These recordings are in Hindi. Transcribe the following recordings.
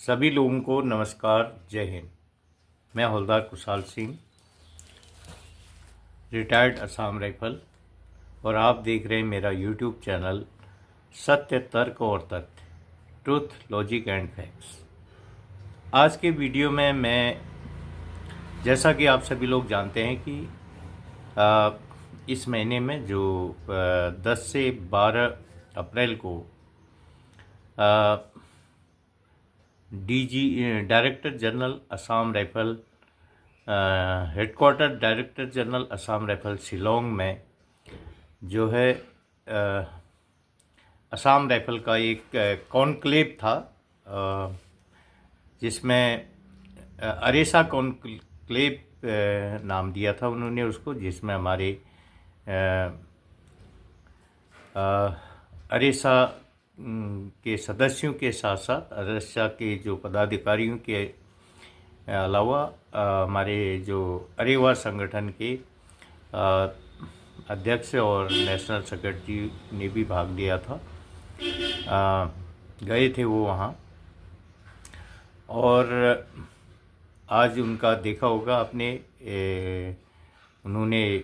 सभी लोगों को नमस्कार, जय हिंद। मैं हवलदार कुशाल सिंह, रिटायर्ड असम राइफल, और आप देख रहे हैं मेरा यूट्यूब चैनल सत्य, तर्क और तथ्य, ट्रूथ, लॉजिक एंड फैक्ट्स। आज के वीडियो में मैं, जैसा कि आप सभी लोग जानते हैं कि इस महीने में जो 10 से 12 अप्रैल को director general Assam rifle, headquarter director general Assam rifle Shillong में जो है असम राइफल का एक कॉन्क्लेव था, जिसमें अरेसा कॉन्क्लेव नाम दिया था उन्होंने उसको, जिसमें हमारे अरेसा के सदस्यों के साथ साथ अरेसा के जो पदाधिकारियों के अलावा हमारे जो अरेवा संगठन के अध्यक्ष और नेशनल सेक्रेटरी ने भी भाग लिया था। गए थे वो वहाँ, और आज उनका देखा होगा आपने, उन्होंने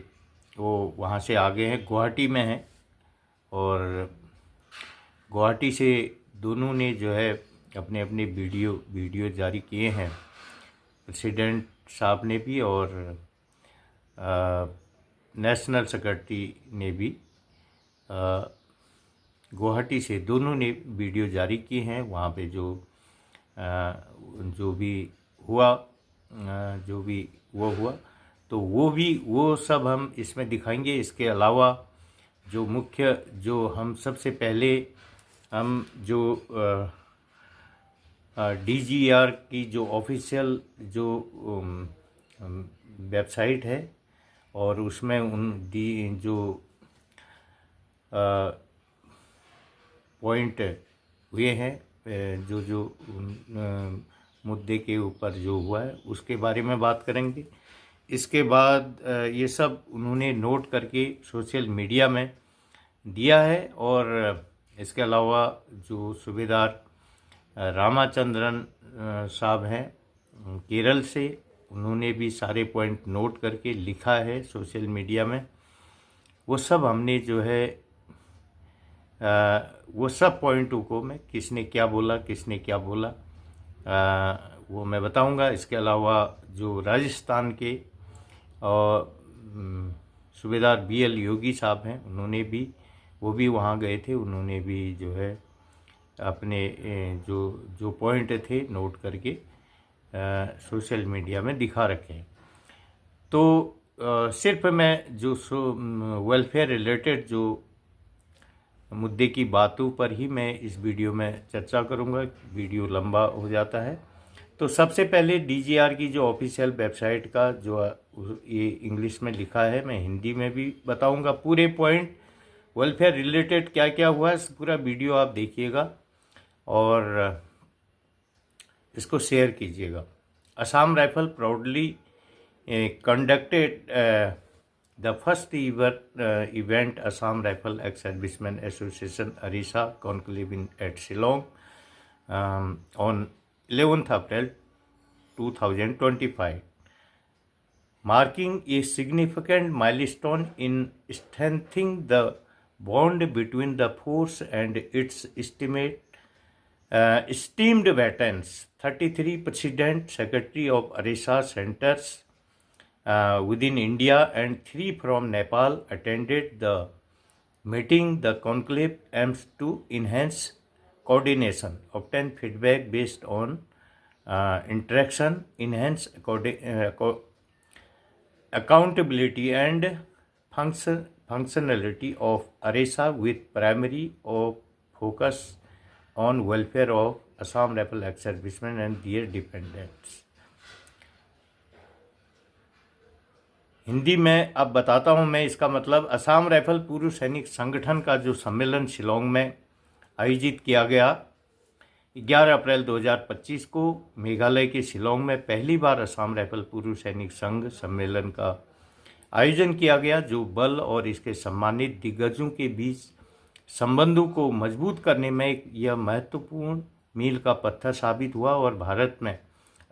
वो वहाँ से आगे हैं, गुवाहाटी में हैं, और गुवाहाटी से दोनों ने जो है अपने अपने वीडियो जारी किए हैं, प्रेसिडेंट साहब ने भी और नेशनल सेक्रेटरी ने भी। गुवाहाटी से दोनों ने वीडियो जारी किए हैं। वहाँ पे जो भी हुआ तो वो सब हम इसमें दिखाएंगे। इसके अलावा जो हम सबसे पहले हम जो DGR की जो ऑफिशियल जो वेबसाइट है, और उसमें जो पॉइंट हुए हैं, जो मुद्दे के ऊपर जो हुआ है उसके बारे में बात करेंगे। इसके बाद ये सब उन्होंने नोट करके सोशल मीडिया में दिया है, और इसके अलावा जो सूबेदार रामाचंद्रन साहब हैं केरल से, उन्होंने भी सारे पॉइंट नोट करके लिखा है सोशल मीडिया में। वो सब हमने जो है वो सब पॉइंटों को मैं किसने क्या बोला वो मैं बताऊंगा। इसके अलावा जो राजस्थान के और सूबेदार BL योगी साहब हैं, वो भी वहाँ गए थे, उन्होंने भी जो है अपने जो पॉइंट थे नोट करके सोशल मीडिया में दिखा रखे हैं। तो सिर्फ मैं जो वेलफेयर रिलेटेड जो मुद्दे की बातों पर ही मैं इस वीडियो में चर्चा करूंगा, वीडियो लंबा हो जाता है। तो सबसे पहले DGR की जो ऑफिशियल वेबसाइट का जो ये इंग्लिश में लिखा है, मैं हिंदी में भी बताऊंगा पूरे पॉइंट वेलफेयर रिलेटेड क्या क्या हुआ। पूरा वीडियो आप देखिएगा और इसको शेयर कीजिएगा। Assam rifle proudly conducted the first event Assam Rifle Ex-Servicemen Association Arisa Conclave at Shillong on 11th April 2025, marking a significant milestone in strengthening the bond between the force and its esteemed veterans. 33 President Secretary of Arisa Centers within India and 3 from Nepal attended the meeting. The conclave aims to enhance coordination, obtain feedback based on interaction, enhance accountability and functionality of Arisa, with primary focus on welfare of Assam Rifle ex-servicemen and their dependents. Hindi में अब बताता हूं मैं इसका मतलब। असम राइफल पूर्व सैनिक संगठन का जो सम्मेलन शिलोंग में आयोजित किया गया 11 अप्रैल 2025 को मेघालय के शिलोंग में पहली बार असम राइफल पूर्व सैनिक संघ सम्मेलन का आयोजन किया गया, जो बल और इसके सम्मानित दिग्गजों के बीच संबंधों को मजबूत करने में यह महत्वपूर्ण मील का पत्थर साबित हुआ और भारत में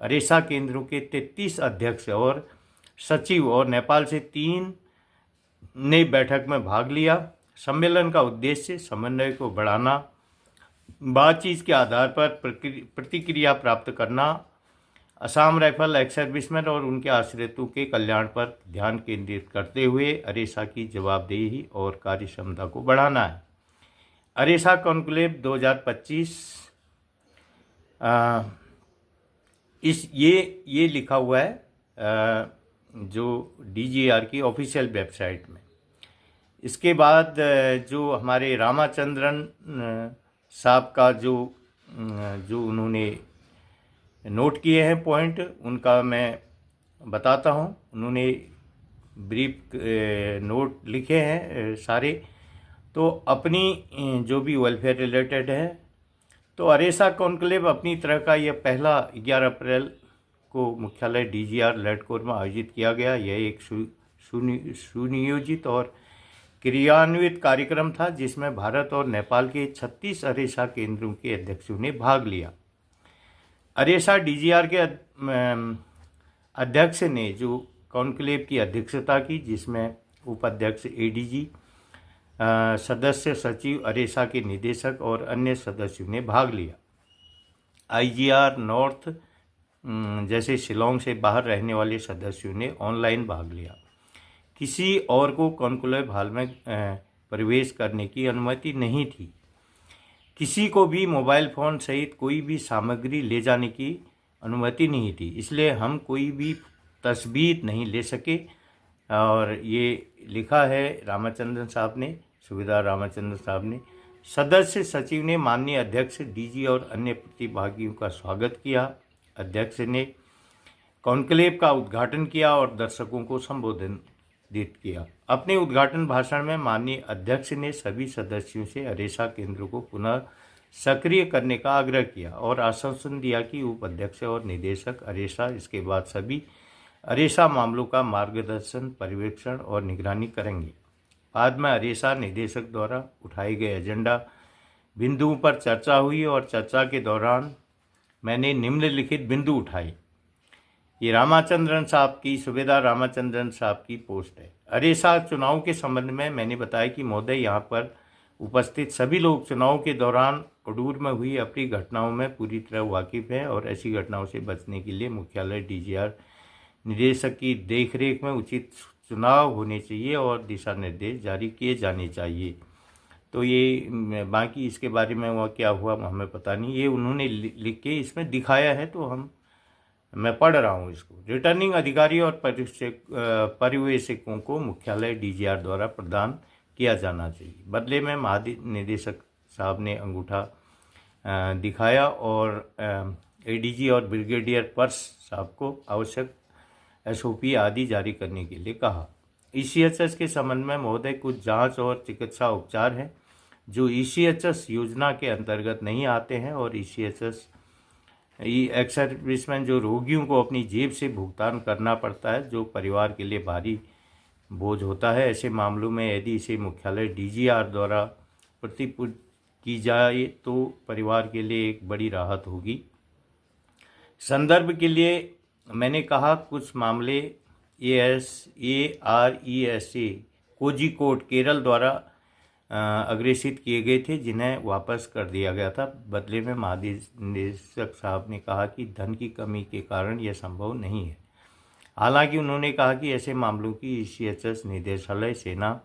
अरेसा केंद्रों के 33 अध्यक्ष और सचिव और नेपाल से 3 ने बैठक में भाग लिया। सम्मेलन का उद्देश्य समन्वय को बढ़ाना, बातचीत के आधार पर प्रतिक्रिया प्राप्त करना, असम राइफल एक्स सर्विसमैन और उनके आश्रितों के कल्याण पर ध्यान केंद्रित करते हुए अरेसा की जवाबदेही और कार्यक्षमता को बढ़ाना है। अरेसा कॉन्क्लेव 2025 ये लिखा हुआ है जो DGR की ऑफिशियल वेबसाइट में। इसके बाद जो हमारे रामाचंद्रन साहब का जो उन्होंने नोट किए हैं पॉइंट, उनका मैं बताता हूं। उन्होंने ब्रीफ नोट लिखे हैं सारे, तो अपनी जो भी वेलफेयर रिलेटेड है। तो अरेसा कॉन्क्लेव अपनी तरह का यह पहला 11 अप्रैल को मुख्यालय DGR लैडकोर में आयोजित किया गया। यह एक सुनियोजित और क्रियान्वित कार्यक्रम था जिसमें भारत और नेपाल के 36 अरेसा केंद्रों के अध्यक्षों ने भाग लिया। अरेसा DGR के अध्यक्ष ने जो कॉन्क्लेव की अध्यक्षता की, जिसमें उपाध्यक्ष ADG, सदस्य सचिव, अरेसा के निदेशक और अन्य सदस्यों ने भाग लिया। IGR नॉर्थ जैसे शिलोंग से बाहर रहने वाले सदस्यों ने ऑनलाइन भाग लिया। किसी और को कॉन्क्लेव हॉल में प्रवेश करने की अनुमति नहीं थी। किसी को भी मोबाइल फ़ोन सहित कोई भी सामग्री ले जाने की अनुमति नहीं थी, इसलिए हम कोई भी तस्वीर नहीं ले सके। और ये लिखा है रामाचंद्रन साहब ने, सुबेदार रामाचंद्रन साहब ने। सदस्य सचिव ने माननीय अध्यक्ष DG और अन्य प्रतिभागियों का स्वागत किया। अध्यक्ष ने कॉन्क्लेव का उद्घाटन किया और दर्शकों को संबोधित किया। अपने उद्घाटन भाषण में माननीय अध्यक्ष ने सभी सदस्यों से अरेसा केंद्र को पुनः सक्रिय करने का आग्रह किया और आश्वासन दिया कि उपाध्यक्ष और निदेशक अरेसा इसके बाद सभी अरेसा मामलों का मार्गदर्शन, पर्यवेक्षण और निगरानी करेंगे। बाद में अरेसा निदेशक द्वारा उठाए गए एजेंडा बिंदुओं पर चर्चा हुई और चर्चा के दौरान मैंने निम्नलिखित बिंदु उठाए। ये रामाचंद्रन साहब की, सुबेदार रामाचंद्रन साहब की पोस्ट है। अरेसा चुनाव के संबंध में मैंने बताया कि महोदय, यहाँ पर उपस्थित सभी लोग चुनाव के दौरान अडूर में हुई अपनी घटनाओं में पूरी तरह वाकिफ़ हैं और ऐसी घटनाओं से बचने के लिए मुख्यालय DGR निदेशक की देखरेख में उचित चुनाव होने चाहिए और दिशा निर्देश जारी किए जाने चाहिए। तो ये बाकी इसके बारे में वह क्या हुआ हमें पता नहीं, ये उन्होंने लिख के इसमें दिखाया है, तो मैं पढ़ रहा हूँ इसको। रिटर्निंग अधिकारी और पर्यवेक्षकों को मुख्यालय DGR द्वारा प्रदान किया जाना चाहिए। बदले में महानिदेशक साहब ने अंगूठा दिखाया और ADG और ब्रिगेडियर पर्स साहब को आवश्यक SOP आदि जारी करने के लिए कहा। ECHS के संबंध में महोदय, कुछ जांच और चिकित्सा उपचार हैं जो ECHS योजना के अंतर्गत नहीं आते हैं और ECHS एक्स सर्विसमैन जो रोगियों को अपनी जेब से भुगतान करना पड़ता है, जो परिवार के लिए भारी बोझ होता है। ऐसे मामलों में यदि इसे मुख्यालय DGR द्वारा प्रतिपूर्ति की जाए तो परिवार के लिए एक बड़ी राहत होगी। संदर्भ के लिए मैंने कहा, कुछ मामले ARESA कोझिकोड केरल द्वारा अग्रेसित किए गए थे, जिन्हें वापस कर दिया गया था। बदले में महानिदेशक साहब ने कहा कि धन की कमी के कारण यह संभव नहीं है। हालांकि उन्होंने कहा कि ऐसे मामलों की ECHS निदेशालय सेना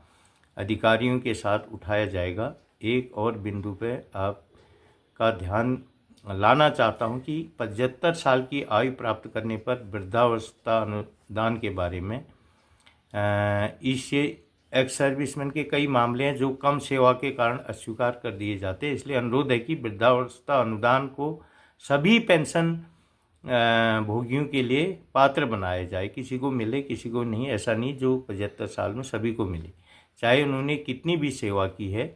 अधिकारियों के साथ उठाया जाएगा। एक और बिंदु पर आपका ध्यान लाना चाहता हूं कि 75 साल की आयु प्राप्त करने पर वृद्धावस्था अनुदान के बारे में एक्स सर्विसमैन के कई मामले हैं जो कम सेवा के कारण अस्वीकार कर दिए जाते हैं। इसलिए अनुरोध है कि वृद्धावस्था अनुदान को सभी पेंशन भोगियों के लिए पात्र बनाया जाए। किसी को मिले किसी को नहीं, ऐसा नहीं जो 75 साल में सभी को मिले, चाहे उन्होंने कितनी भी सेवा की है,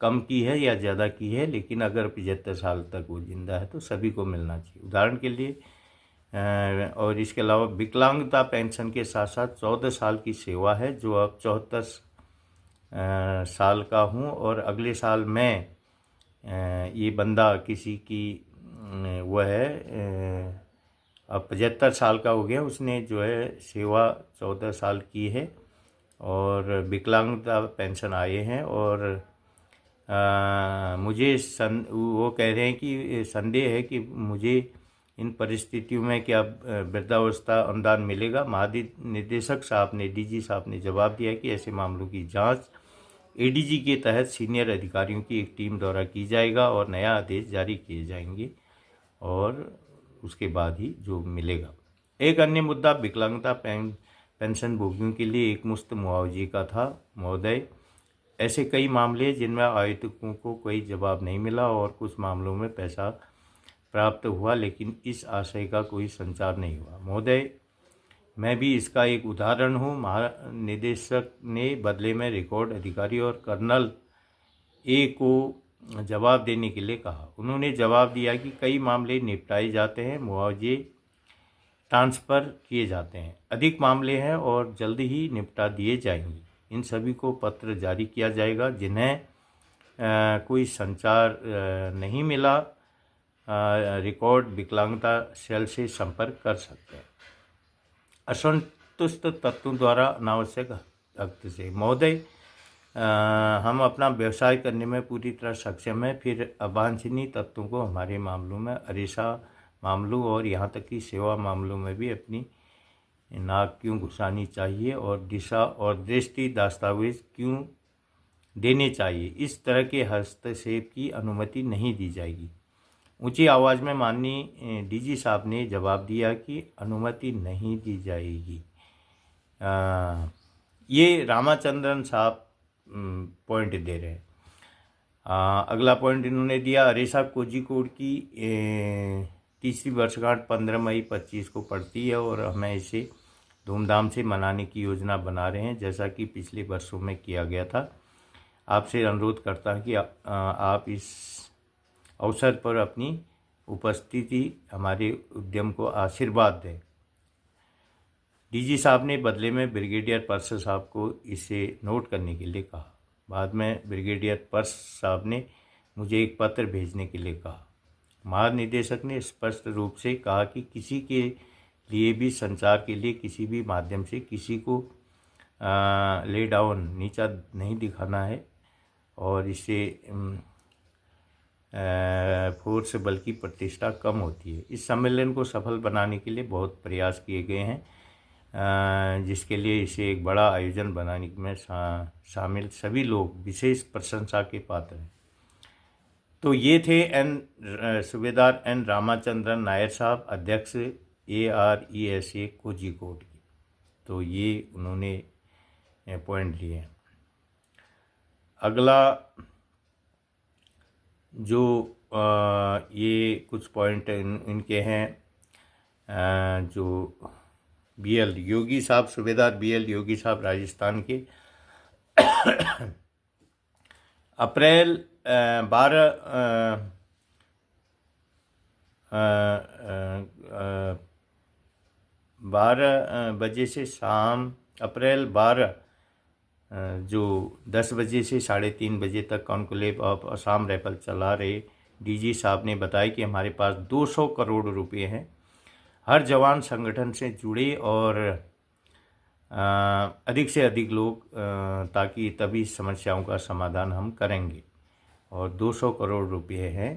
कम की है या ज़्यादा की है, लेकिन अगर 75 साल तक वो जिंदा है तो सभी को मिलना चाहिए। उदाहरण के लिए और इसके अलावा विकलांगता पेंशन के साथ साथ 14 साल की सेवा है, जो अब 74 साल का हूँ और अगले साल मैं ये बंदा किसी की वह है अब 75 साल का हो गया। उसने जो है सेवा 14 साल की है और विकलांगता पेंशन आए हैं। और मुझे वो कह रहे हैं कि संदेह है कि मुझे इन परिस्थितियों में क्या वृद्धावस्था अनुदान मिलेगा। महानिदेशक साहब ने, डीजी साहब ने जवाब दिया कि ऐसे मामलों की जांच एडीजी के तहत सीनियर अधिकारियों की एक टीम द्वारा की जाएगा और नया आदेश जारी किए जाएंगे और उसके बाद ही जो मिलेगा। एक अन्य मुद्दा विकलांगता पेंशन भोगियों के लिए एक मुश्त मुआवजे का था। महोदय, ऐसे कई मामले जिनमें आवेदकों को कोई जवाब नहीं मिला और कुछ मामलों में पैसा प्राप्त हुआ, लेकिन इस आशय का कोई संचार नहीं हुआ। महोदय, मैं भी इसका एक उदाहरण हूँ। महानिदेशक ने बदले में रिकॉर्ड अधिकारी और कर्नल ए को जवाब देने के लिए कहा। उन्होंने जवाब दिया कि कई मामले निपटाए जाते हैं, मुआवजे ट्रांसफ़र किए जाते हैं, अधिक मामले हैं और जल्द ही निपटा दिए जाएंगे। इन सभी को पत्र जारी किया जाएगा। जिन्हें कोई संचार नहीं मिला, रिकॉर्ड विकलांगता सेल से संपर्क कर सकते हैं। असंतुष्ट तत्वों द्वारा अनावश्यक हस्त से। महोदय, हम अपना व्यवसाय करने में पूरी तरह सक्षम हैं, फिर अवांछनीय तत्वों को हमारे मामलों में, अरेसा मामलों और यहाँ तक कि सेवा मामलों में भी अपनी नाक क्यों घुसानी चाहिए और दिशा और दृष्टि दस्तावेज क्यों देने चाहिए। इस तरह के हस्तक्षेप की अनुमति नहीं दी जाएगी। ऊंची आवाज़ में माननीय डीजी साहब ने जवाब दिया कि अनुमति नहीं दी जाएगी। ये रामाचंद्रन साहब पॉइंट दे रहे हैं। अगला पॉइंट इन्होंने दिया, अरेसा कोझिकोड की तीसरी वर्षगांठ 15 मई 25 को पड़ती है और हमें इसे धूमधाम से मनाने की योजना बना रहे हैं, जैसा कि पिछले वर्षों में किया गया था। आपसे अनुरोध करता हूँ कि आप इस अवसर पर अपनी उपस्थिति हमारे उद्यम को आशीर्वाद दें। डीजी साहब ने बदले में ब्रिगेडियर पर्स साहब को इसे नोट करने के लिए कहा। बाद में ब्रिगेडियर पर्स साहब ने मुझे एक पत्र भेजने के लिए कहा। महानिदेशक ने स्पष्ट रूप से कहा कि किसी के लिए भी संचार के लिए किसी भी माध्यम से किसी को ले डाउन, नीचा नहीं दिखाना है और इससे फोर्स बल्कि प्रतिष्ठा कम होती है। इस सम्मेलन को सफल बनाने के लिए बहुत प्रयास किए गए हैं, जिसके लिए इसे एक बड़ा आयोजन बनाने में शामिल सभी लोग विशेष प्रशंसा के पात्र हैं। तो ये थे सूबेदार एन रामाचंद्रन नायर साहब, अध्यक्ष ARESA कोझिकोड की। तो ये उन्होंने पॉइंट लिए हैं। अगला जो ये कुछ पॉइंट इनके हैं, जो BL योगी साहब, सूबेदार BL योगी साहब राजस्थान के अप्रैल 12 बजे से शाम, अप्रैल 12 जो 10 बजे से 3:30 बजे तक कॉन्क्लेव ऑफ असम राइफल चला रहे डीजी साहब ने बताया कि हमारे पास 200 करोड़ रुपए हैं। हर जवान संगठन से जुड़े और अधिक से अधिक लोग, ताकि तभी समस्याओं का समाधान हम करेंगे। और 200 करोड़ रुपए हैं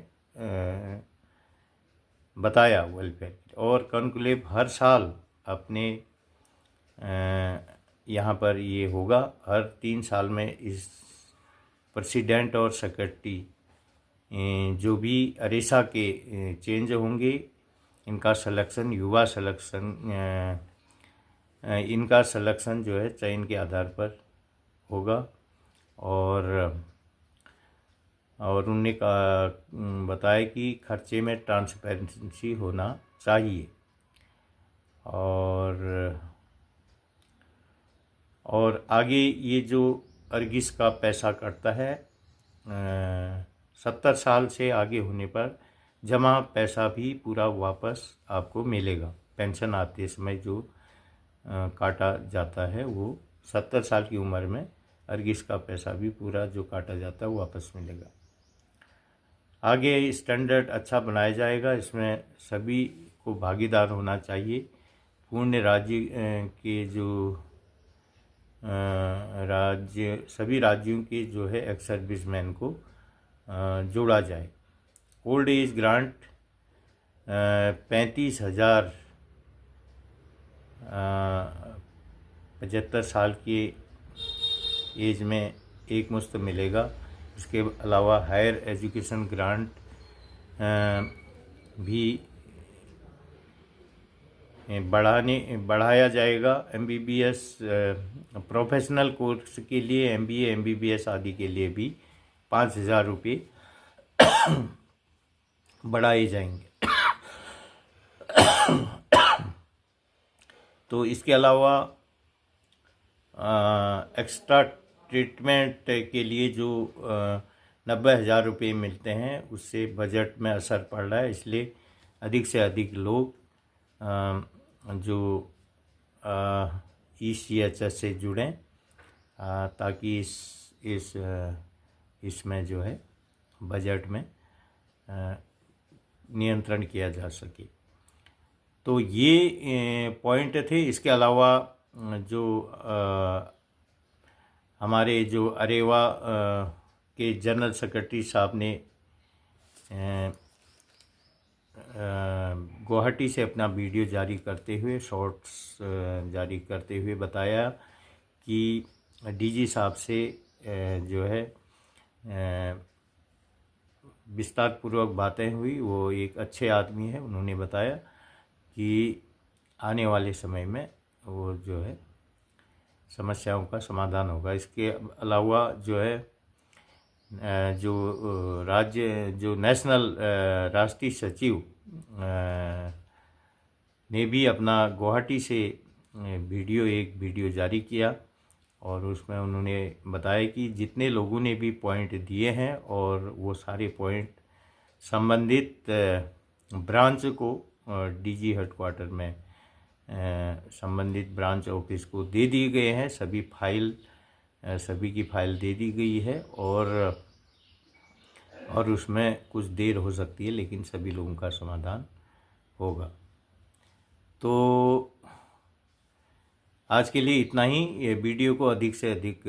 बताया वेलफेयर। और कॉन्क्लेव हर साल अपने यहाँ पर ये होगा, हर 3 साल में इस प्रेसिडेंट और सेक्रेटरी जो भी अरेसा के चेंज होंगे, इनका सिलेक्शन, युवा सिलेक्शन, इनका सिलेक्शन जो है चयन के आधार पर होगा। और उन्होंने बताया कि खर्चे में ट्रांसपेरेंसी होना चाहिए। और आगे ये जो अर्गिस का पैसा कटता है, 70 साल से आगे होने पर जमा पैसा भी पूरा वापस आपको मिलेगा। पेंशन आते समय जो काटा जाता है वो 70 साल की उम्र में अर्गिस का पैसा भी पूरा जो काटा जाता है वो वापस मिलेगा। आगे स्टैंडर्ड अच्छा बनाया जाएगा। इसमें सभी को भागीदार होना चाहिए। पूर्ण राज्य के जो सभी राज्यों के जो है एक्स सर्विसमैन को जोड़ा जाए। ओल्ड एज ग्रांट 35,000 75 साल की एज में एक मुश्त मिलेगा। इसके अलावा हायर एजुकेशन ग्रांट भी बढ़ाया जाएगा। MBBS प्रोफेशनल कोर्स के लिए MBA MBBS आदि के लिए भी 5,000 रुपये बढ़ाए जाएंगे। तो इसके अलावा एक्स्ट्रा ट्रीटमेंट के लिए जो 90,000 रुपये मिलते हैं उससे बजट में असर पड़ रहा है। इसलिए अधिक से अधिक लोग जो ECHS से जुड़ें ताकि इसमें जो है बजट में नियंत्रण किया जा सके। तो ये पॉइंट थे। इसके अलावा जो हमारे जो अरेवा के जनरल सेक्रेटरी साहब ने गुवाहाटी से अपना वीडियो जारी करते हुए शॉर्ट्स जारी करते हुए बताया कि DG साहब से जो है विस्तारपूर्वक बातें हुई। वो एक अच्छे आदमी है। उन्होंने बताया कि आने वाले समय में वो जो है समस्याओं का समाधान होगा। इसके अलावा जो है जो नेशनल राष्ट्रीय सचिव ने भी अपना गुवाहाटी से एक वीडियो जारी किया और उसमें उन्होंने बताया कि जितने लोगों ने भी पॉइंट दिए हैं और वो सारे पॉइंट संबंधित ब्रांच को DG हेडक्वार्टर में संबंधित ब्रांच ऑफिस को दे दिए गए हैं। सभी की फाइल दे दी गई है और उसमें कुछ देर हो सकती है लेकिन सभी लोगों का समाधान होगा। तो आज के लिए इतना ही। ये वीडियो को अधिक से अधिक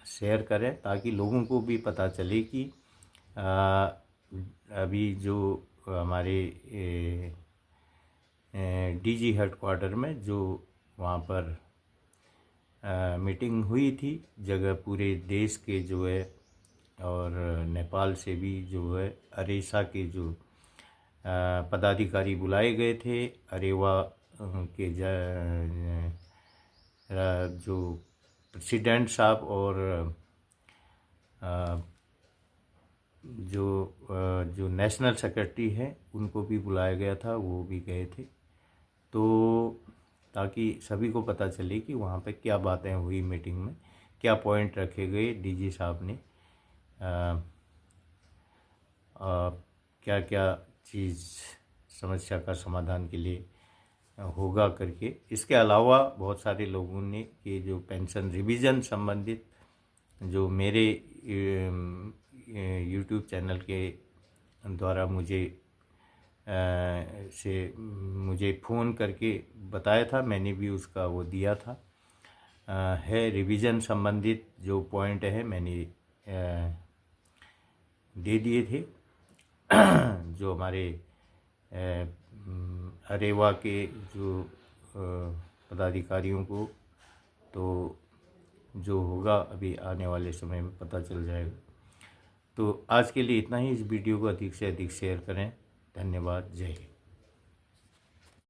शेयर करें ताकि लोगों को भी पता चले कि अभी जो हमारे DG हेडक्वार्टर में जो वहाँ पर मीटिंग हुई थी, जगह पूरे देश के जो है और नेपाल से भी जो है अरेसा के जो पदाधिकारी बुलाए गए थे। अरेवा के जो प्रेसिडेंट साहब और जो नेशनल सेक्रेटरी हैं उनको भी बुलाया गया था, वो भी गए थे। तो ताकि सभी को पता चले कि वहाँ पे क्या बातें हुई, मीटिंग में क्या पॉइंट रखे गए, DG साहब ने क्या क्या चीज़ समस्या का समाधान के लिए होगा करके। इसके अलावा बहुत सारे लोगों ने कि जो पेंशन रिवीजन संबंधित जो मेरे YouTube चैनल के द्वारा मुझे फ़ोन करके बताया था, मैंने भी उसका वो दिया था है रिवीजन संबंधित जो पॉइंट है मैंने दे दिए थे। जो हमारे अरेवा के जो पदाधिकारियों को, तो जो होगा अभी आने वाले समय में पता चल जाएगा। तो आज के लिए इतना ही। इस वीडियो को अधिक से अधिक शेयर करें। धन्यवाद। जय हिंद।